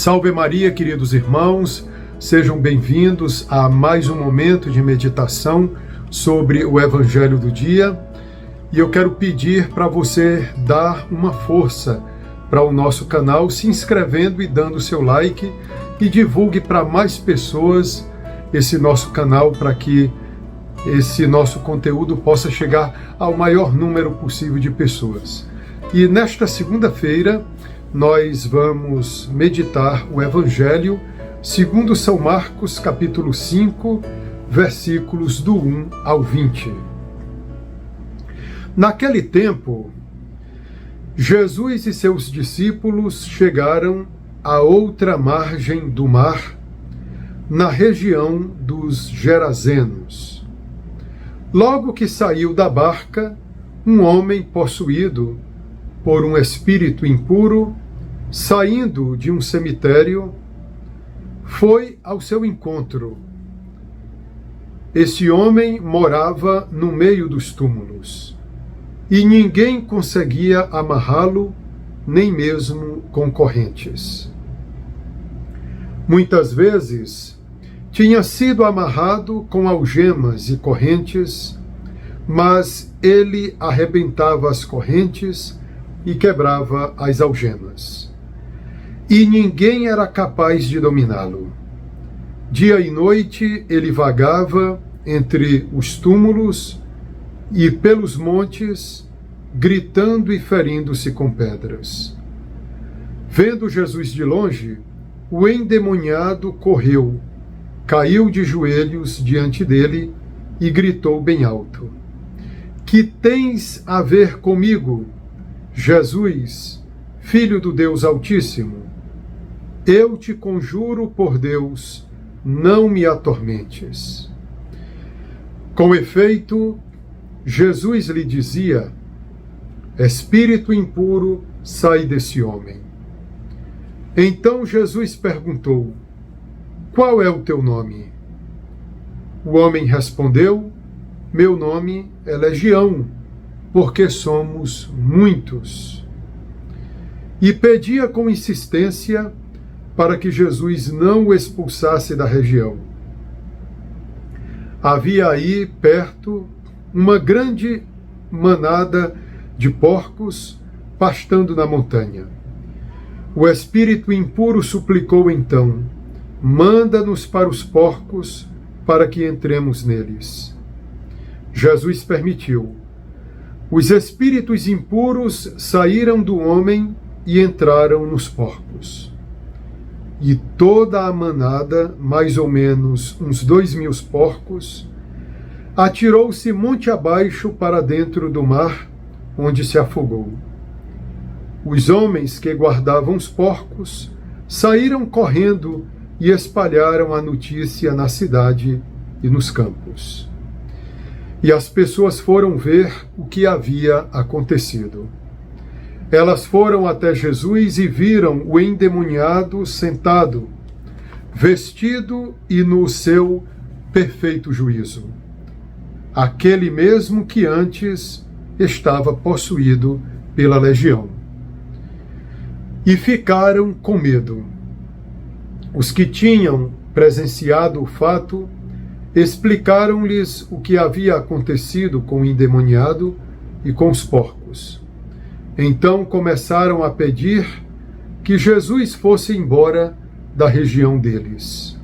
Salve Maria, queridos irmãos, sejam bem-vindos a mais um momento de meditação sobre o Evangelho do dia. E eu quero pedir para você dar uma força para o nosso canal, se inscrevendo e dando seu like, e divulgue para mais pessoas esse nosso canal, para que esse nosso conteúdo possa chegar ao maior número possível de pessoas. E nesta segunda-feira, nós vamos meditar o Evangelho segundo São Marcos, capítulo 5, versículos do 1 ao 20. Naquele tempo, Jesus e seus discípulos chegaram à outra margem do mar, na região dos Gerazenos. Logo que saiu da barca, um homem possuído por um espírito impuro, saindo de um cemitério, foi ao seu encontro. Esse homem morava no meio dos túmulos, e ninguém conseguia amarrá-lo, nem mesmo com correntes. Muitas vezes tinha sido amarrado com algemas e correntes, mas ele arrebentava as correntes e quebrava as algemas. E ninguém era capaz de dominá-lo. Dia e noite ele vagava entre os túmulos e pelos montes, gritando e ferindo-se com pedras. Vendo Jesus de longe, o endemoniado correu, caiu de joelhos diante dele e gritou bem alto: "Que tens a ver comigo, Jesus, Filho do Deus Altíssimo? Eu te conjuro por Deus, não me atormentes." Com efeito, Jesus lhe dizia: "Espírito impuro, sai desse homem." Então Jesus perguntou: "Qual é o teu nome?" O homem respondeu: "Meu nome é Legião, porque somos muitos." E pedia com insistência para que Jesus não o expulsasse da região. Havia aí perto uma grande manada de porcos pastando na montanha. O espírito impuro suplicou então: "Manda-nos para os porcos, para que entremos neles." Jesus permitiu. Os espíritos impuros saíram do homem e entraram nos porcos. E toda a manada, mais ou menos uns 2.000 porcos, atirou-se monte abaixo para dentro do mar, onde se afogou. Os homens que guardavam os porcos saíram correndo e espalharam a notícia na cidade e nos campos. E as pessoas foram ver o que havia acontecido. Elas foram até Jesus e viram o endemoniado sentado, vestido e no seu perfeito juízo, aquele mesmo que antes estava possuído pela legião. E ficaram com medo. Os que tinham presenciado o fato explicaram-lhes o que havia acontecido com o endemoniado e com os porcos. Então começaram a pedir que Jesus fosse embora da região deles.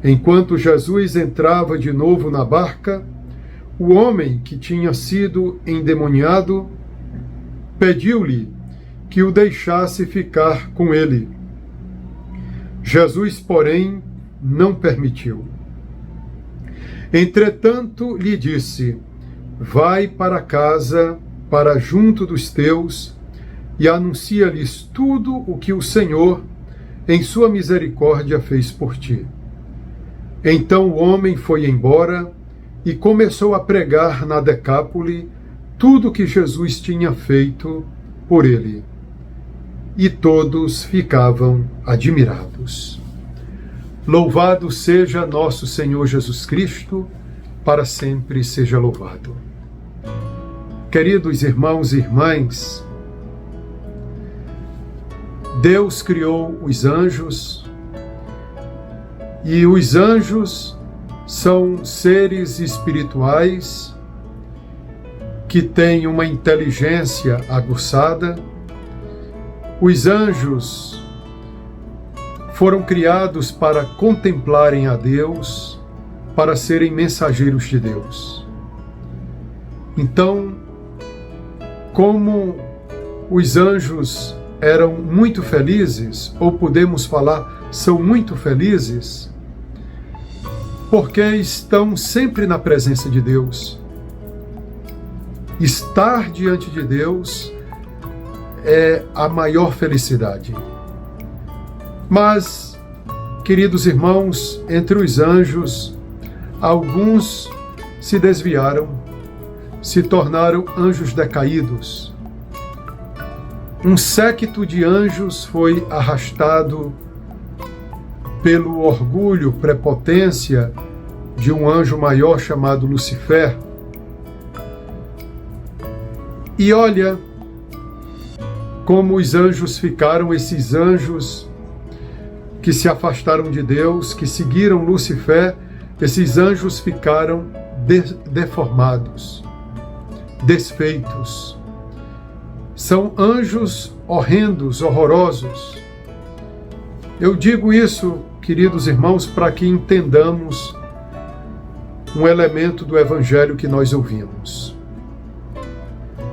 Enquanto Jesus entrava de novo na barca, o homem que tinha sido endemoniado pediu-lhe que o deixasse ficar com ele. Jesus, porém, não permitiu. Entretanto, lhe disse: "Vai para casa, para junto dos teus, e anuncia-lhes tudo o que o Senhor, em sua misericórdia, fez por ti." Então o homem foi embora e começou a pregar na Decápole tudo o que Jesus tinha feito por ele. E todos ficavam admirados. Louvado seja nosso Senhor Jesus Cristo, para sempre seja louvado. Queridos irmãos e irmãs, Deus criou os anjos, e os anjos são seres espirituais que têm uma inteligência aguçada. Os anjos foram criados para contemplarem a Deus, para serem mensageiros de Deus. Então, como os anjos eram muito felizes, ou podemos falar, são muito felizes, porque estão sempre na presença de Deus. Estar diante de Deus é a maior felicidade. Mas, queridos irmãos, entre os anjos, alguns se desviaram, se tornaram anjos decaídos. Um séquito de anjos foi arrastado pelo orgulho, prepotência de um anjo maior chamado Lucifer. E olha como os anjos ficaram, esses anjos que se afastaram de Deus, que seguiram Lucifer, esses anjos ficaram deformados, desfeitos. São anjos horrendos, horrorosos. Eu digo isso, queridos irmãos, para que entendamos um elemento do Evangelho que nós ouvimos.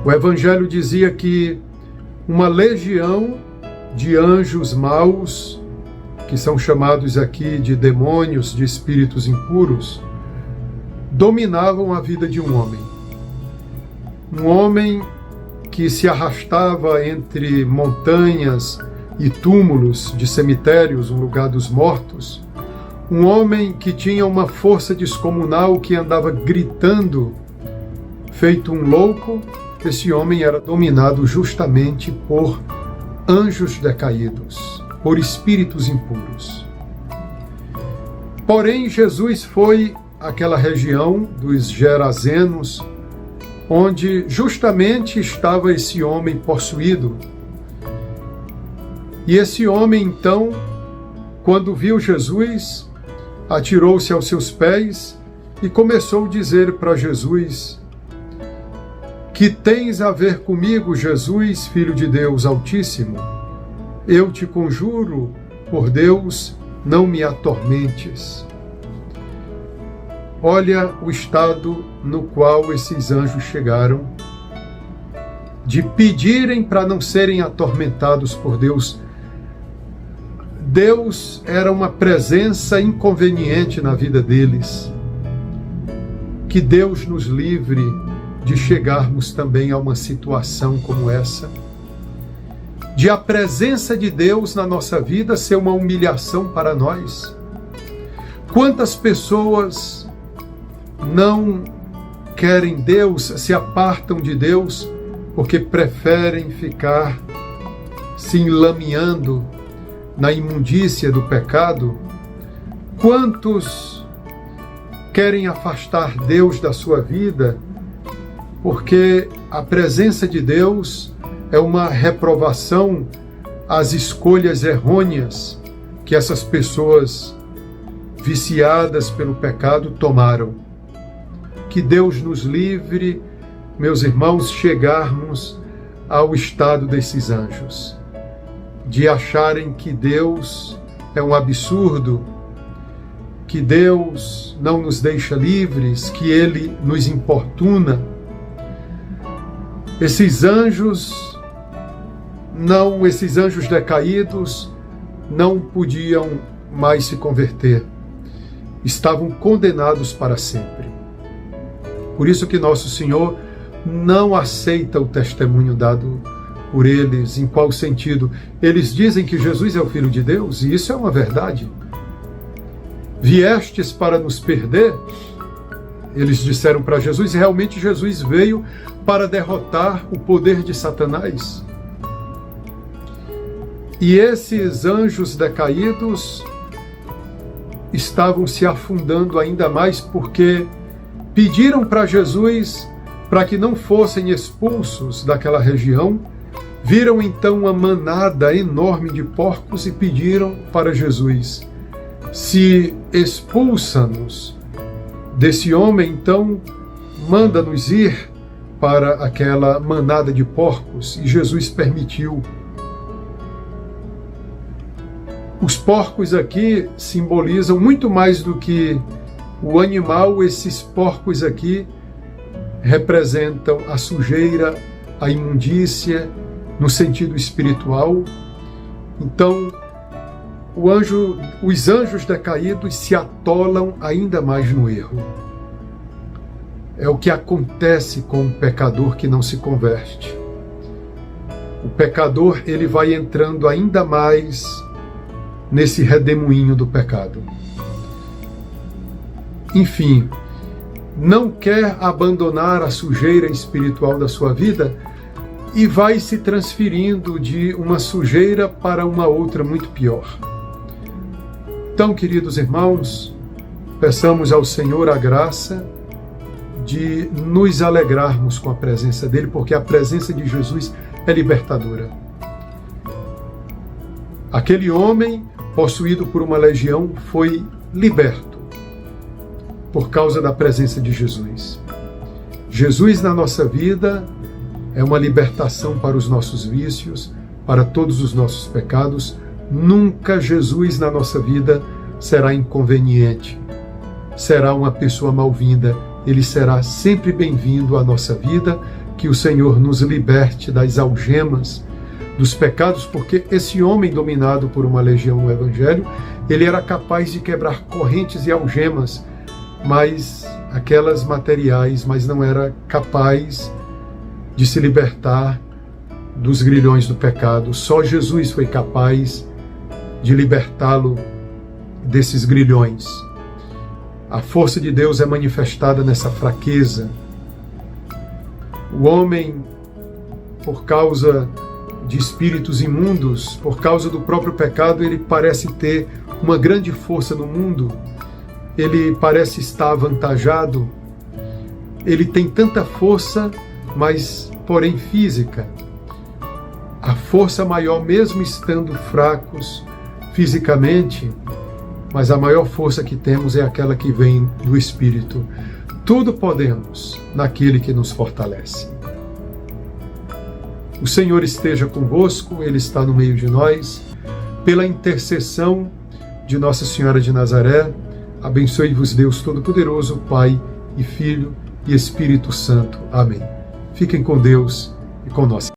O Evangelho dizia que uma legião de anjos maus, que são chamados aqui de demônios, de espíritos impuros, dominavam a vida de um homem. Um homem que se arrastava entre montanhas e túmulos de cemitérios, um lugar dos mortos. Um homem que tinha uma força descomunal, que andava gritando, feito um louco. Esse homem era dominado justamente por anjos decaídos, por espíritos impuros. Porém, Jesus foi àquela região dos Gerazenos, onde justamente estava esse homem possuído. E esse homem, então, quando viu Jesus, atirou-se aos seus pés e começou a dizer para Jesus: que tens a ver comigo, Jesus, Filho de Deus Altíssimo? Eu te conjuro, por Deus, não me atormentes. Olha o estado no qual esses anjos chegaram, de pedirem para não serem atormentados por Deus. Deus era uma presença inconveniente na vida deles. Que Deus nos livre de chegarmos também a uma situação como essa, de a presença de Deus na nossa vida ser uma humilhação para nós. Quantas pessoas não querem Deus, se apartam de Deus, porque preferem ficar se enlameando na imundícia do pecado? Quantos querem afastar Deus da sua vida, porque a presença de Deus é uma reprovação às escolhas errôneas que essas pessoas viciadas pelo pecado tomaram? Que Deus nos livre, meus irmãos, chegarmos ao estado desses anjos, de acharem que Deus é um absurdo, que Deus não nos deixa livres, que Ele nos importuna. Esses anjos decaídos não podiam mais se converter. Estavam condenados para sempre. Por isso que nosso Senhor não aceita o testemunho dado por eles. Em qual sentido? Eles dizem que Jesus é o Filho de Deus, e isso é uma verdade. Viestes para nos perder? Eles disseram para Jesus, e realmente Jesus veio para derrotar o poder de Satanás. E esses anjos decaídos estavam se afundando ainda mais, porque pediram para Jesus para que não fossem expulsos daquela região, Viram então uma manada enorme de porcos e pediram para Jesus: se expulsa-nos desse homem, então manda-nos ir para aquela manada de porcos. E Jesus permitiu. Os porcos aqui simbolizam muito mais do que o animal. Esses porcos aqui representam a sujeira, a imundícia, no sentido espiritual. Então, os anjos decaídos se atolam ainda mais no erro. É o que acontece com o pecador que não se converte. O pecador, ele vai entrando ainda mais nesse redemoinho do pecado. Enfim, não quer abandonar a sujeira espiritual da sua vida e vai se transferindo de uma sujeira para uma outra muito pior. Então, queridos irmãos, peçamos ao Senhor a graça de nos alegrarmos com a presença dele, porque a presença de Jesus é libertadora. Aquele homem possuído por uma legião foi liberto por causa da presença de Jesus. Jesus na nossa vida é uma libertação para os nossos vícios, para todos os nossos pecados. Nunca Jesus na nossa vida será inconveniente, será uma pessoa mal-vinda. Ele será sempre bem-vindo à nossa vida. Que o Senhor nos liberte das algemas dos pecados, porque esse homem dominado por uma legião no Evangelho, ele era capaz de quebrar correntes e algemas, mas aquelas materiais, mas não era capaz de se libertar dos grilhões do pecado. Só Jesus foi capaz de libertá-lo desses grilhões. A força de Deus é manifestada nessa fraqueza. O homem, por causa de espíritos imundos, por causa do próprio pecado, ele parece ter uma grande força no mundo, ele parece estar avantajado, ele tem tanta força, mas porém física. A força maior, mesmo estando fracos fisicamente, mas a maior força que temos é aquela que vem do Espírito. Tudo podemos naquele que nos fortalece. O Senhor esteja convosco, Ele está no meio de nós. Pela intercessão de Nossa Senhora de Nazaré, abençoe-vos Deus Todo-Poderoso, Pai e Filho e Espírito Santo. Amém. Fiquem com Deus e com nós.